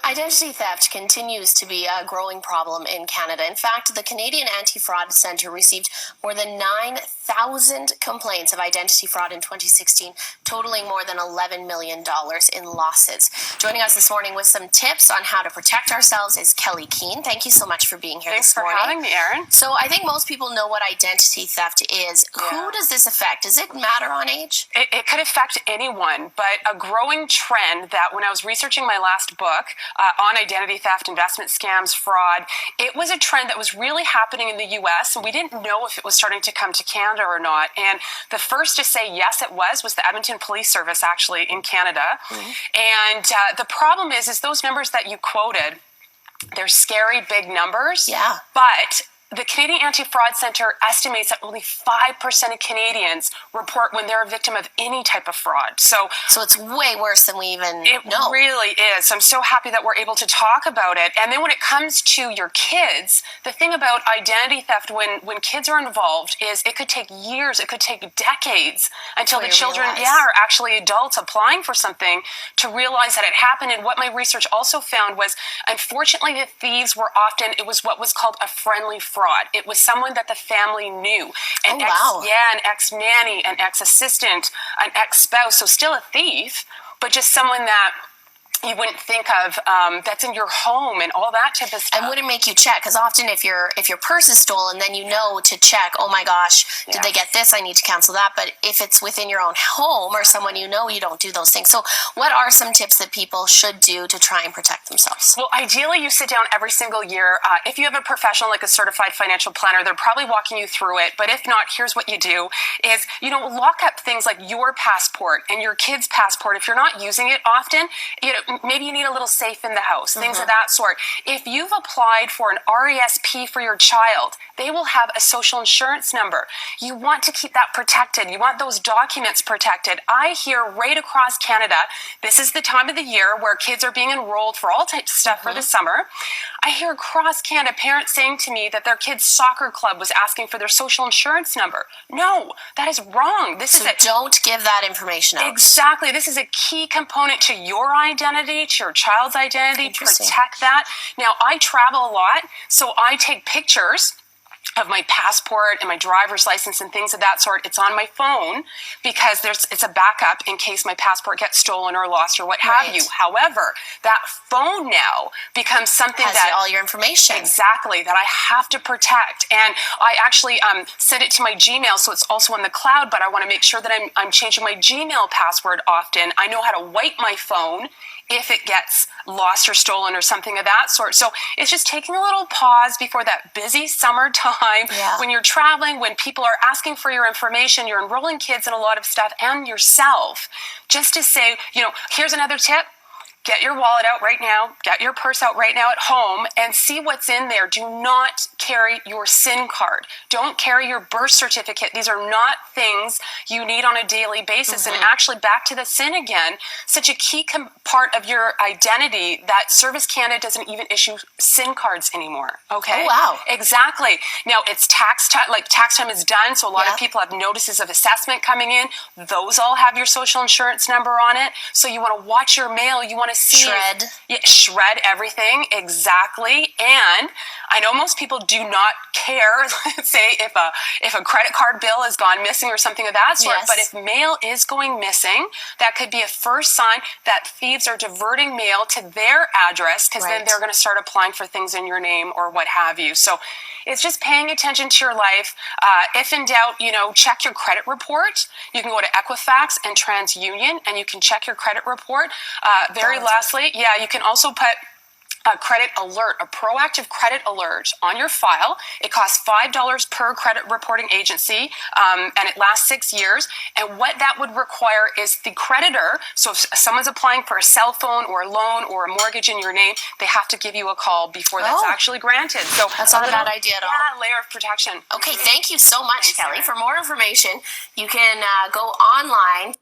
Identity theft continues to be a growing problem in Canada. In fact, the Canadian Anti-Fraud Centre received more than 9,000 complaints of identity fraud in 2016, totaling more than $11 million in losses. Joining us this morning with some tips on how to protect ourselves is Kelly Keane. Thank you so much for being here this morning. Thanks for having me, Erin. So I think most people know what identity theft is. Yeah. Who does this affect? Does it matter on age? It could affect anyone, but a growing trend that when I was researching my last book, on identity theft, investment scams, fraud. It was a trend that was really happening in the U.S., and we didn't know if it was starting to come to Canada or not. And the first to say yes, it was the Edmonton Police Service, actually, in Canada. Mm-hmm. And the problem is those numbers that you quoted, they're scary big numbers. Yeah. But the Canadian Anti-Fraud Centre estimates that only 5% of Canadians report when they're a victim of any type of fraud. So it's way worse than we even It know. really is. I'm so happy that we're able to talk about it. And then when it comes to your kids, the thing about identity theft when kids are involved is it could take years, it could take decades until the children are actually adults applying for something to realize that it happened. And what my research also found was, unfortunately, the thieves were often, it was what was called a friendly fraud. It was someone that the family knew. An ex-nanny, an ex-assistant, an ex-spouse, so still a thief, but just someone that you wouldn't think of that's in your home and all that type of stuff. And wouldn't make you check, because often if your purse is stolen, then you know to check, oh my gosh, did they get this? I need to cancel that. But if it's within your own home or someone you know, you don't do those things. So what are some tips that people should do to try and protect themselves? Well, ideally, you sit down every single year. If you have a professional like a certified financial planner, they're probably walking you through it. But if not, here's what you do is, lock up things like your passport and your kid's passport. If you're not using it often, maybe you need a little safe in the house, things of that sort. If you've applied for an RESP for your child, they will have a social insurance number. You want to keep that protected. You want those documents protected. I hear right across Canada, this is the time of the year where kids are being enrolled for all types of stuff for the summer. I hear across Canada parents saying to me that their kid's soccer club was asking for their social insurance number. No, that is wrong. Don't give that information out. Exactly. This is a key component to your identity, to your child's identity. Protect that. Now, I travel a lot, so I take pictures of my passport and my driver's license and things of that sort. It's on my phone because it's a backup in case my passport gets stolen or lost or what have you. However, that phone now becomes something that has all your information. Exactly, that I have to protect. And I actually send it to my Gmail, so it's also on the cloud, but I want to make sure that I'm changing my Gmail password often. I know how to wipe my phone if it gets lost or stolen or something of that sort. So it's just taking a little pause before that busy summer time when you're traveling, when people are asking for your information, you're enrolling kids in a lot of stuff and yourself, just to say, here's another tip. Get your wallet out right now, get your purse out right now at home, and see what's in there. Do not carry your SIN card. Don't carry your birth certificate. These are not things you need on a daily basis. And actually, back to the SIN again, such a key part of your identity that Service Canada doesn't even issue SIN cards anymore. Okay? Oh, wow. Exactly. Now, it's tax time, tax time is done, so a lot of people have notices of assessment coming in. Those all have your social insurance number on it. So you want to watch your mail. You want to see shred everything, exactly. And I know most people do not care, let's say, if a credit card bill has gone missing or something of that sort, but if mail is going missing, that could be a first sign that thieves are diverting mail to their address, because then they're going to start applying for things in your name or what have you. So it's just paying attention to your life. If in doubt, check your credit report. You can go to Equifax and TransUnion, and you can check your credit report. Lastly, you can also put a credit alert, a proactive credit alert on your file. It costs $5 per credit reporting agency, and it lasts 6 years. And what that would require is the creditor, so if someone's applying for a cell phone or a loan or a mortgage in your name, they have to give you a call before that's actually granted. So that's not a bad idea at all. Yeah, layer of protection. Okay, thank you so much, Kelly. For more information, you can go online